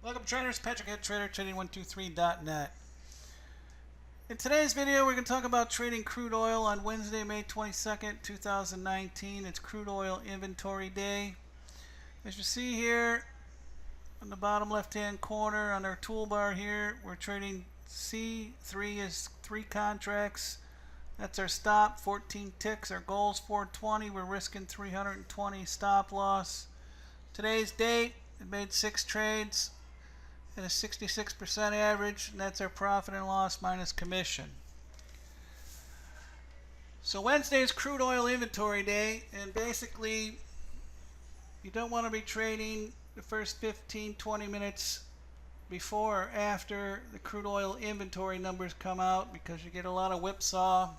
Welcome traders, Patrick at Trader, Trading123.net. In today's video, we're going to talk about trading crude oil on Wednesday, May 22nd, 2019. It's crude oil inventory day. As you see here on the bottom left-hand corner on our toolbar here, we're trading C3 is 3 contracts. That's our stop, 14 ticks. Our goal's 420. We're risking 320 stop loss. Today's date, it made 6 trades at a 66% average, and that's our profit and loss minus commission. So Wednesday is crude oil inventory day, and basically you don't want to be trading the first 15-20 minutes before or after the crude oil inventory numbers come out, because you get a lot of whipsaw.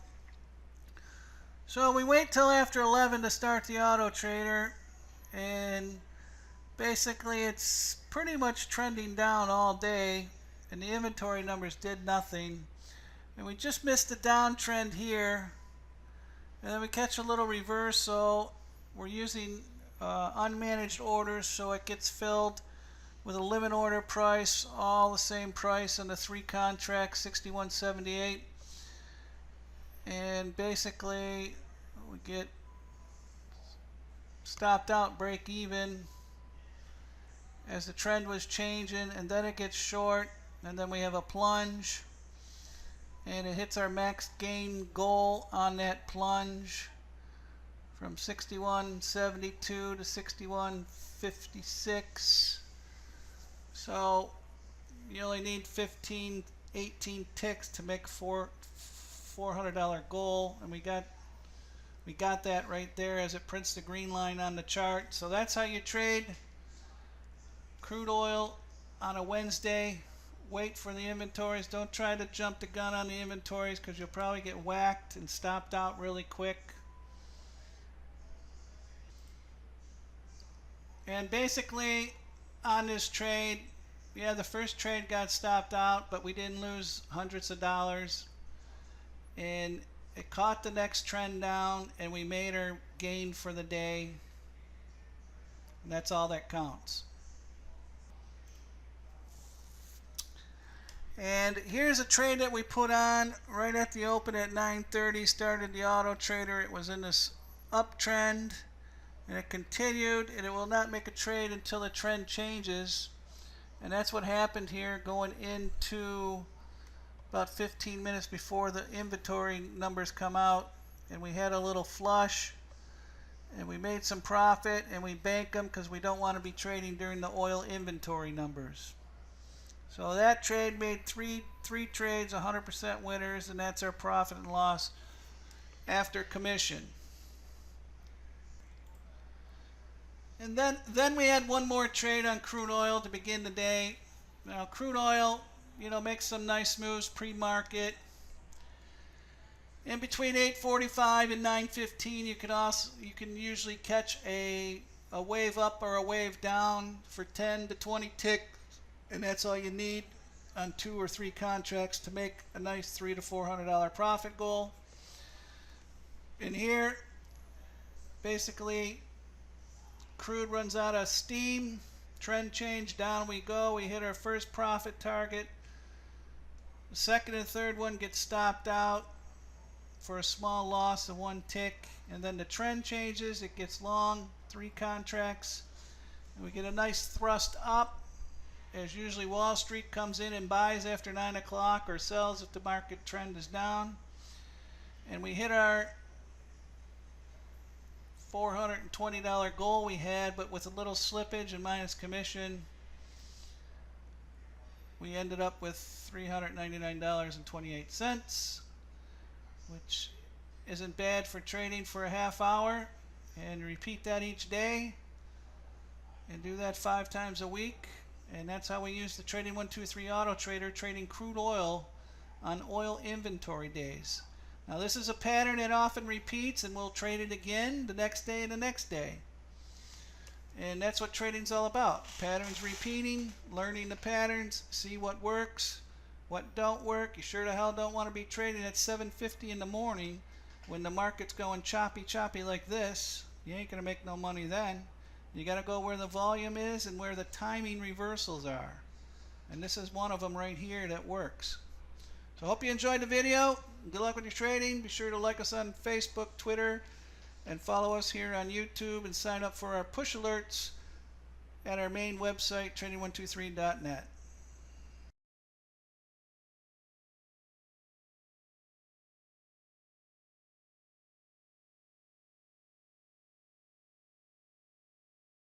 So we wait till after 11 to start the AutoTrader, and basically it's pretty much trending down all day, and the inventory numbers did nothing, and we just missed the downtrend here, and then we catch a little reversal. We're using unmanaged orders, so it gets filled with a limit order price, all the same price on the 3 contracts, 61.78, and basically we get stopped out, break even as the trend was changing, and then it gets short, and then we have a plunge, and it hits our max gain goal on that plunge from 61.72 to 61.56. So you only need 18 ticks to make $400 goal, and we got that right there as it prints the green line on the chart. So that's how you trade crude oil on a Wednesday. Wait for the inventories. Don't try to jump the gun on the inventories, because you'll probably get whacked and stopped out really quick. And basically on this trade, yeah, the first trade got stopped out, but we didn't lose hundreds of dollars, and it caught the next trend down, and we made our gain for the day, and that's all that counts. And here's a trade that we put on right at the open at 9:30. Started the AutoTrader. It was in this uptrend, and it continued, and it will not make a trade until the trend changes. And that's what happened here, going into about 15 minutes before the inventory numbers come out, and we had a little flush, and we made some profit, and we banked them because we don't want to be trading during the oil inventory numbers. So that trade made three trades, 100% winners, and that's our profit and loss after commission. And then we had one more trade on crude oil to begin the day. Now crude oil, makes some nice moves pre-market. In between 8:45 and 9:15, you can usually catch a wave up or a wave down for 10 to 20 ticks. And that's all you need on 2 or 3 contracts to make a nice $300 to $400 profit goal. And here, basically, crude runs out of steam, trend change, down we go. We hit our first profit target. The second and third one gets stopped out for a small loss of 1 tick, and then the trend changes. It gets long, 3 contracts, and we get a nice thrust up. As usually, Wall Street comes in and buys after 9 o'clock or sells if the market trend is down. And we hit our $420 goal we had, but with a little slippage and minus commission, we ended up with $399.28, which isn't bad for trading for a half hour. And repeat that each day, and do that 5 times a week. And that's how we use the Trading123 AutoTrader, trading crude oil on oil inventory days. Now this is a pattern that often repeats, and we'll trade it again the next day and the next day. And that's what trading's all about. Patterns repeating, learning the patterns, see what works, what don't work. You sure the hell don't want to be trading at 7:50 in the morning when the market's going choppy like this. You ain't going to make no money then. You got to go where the volume is and where the timing reversals are. And this is one of them right here that works. So I hope you enjoyed the video. Good luck with your trading. Be sure to like us on Facebook, Twitter, and follow us here on YouTube, and sign up for our push alerts at our main website, Trading123.net.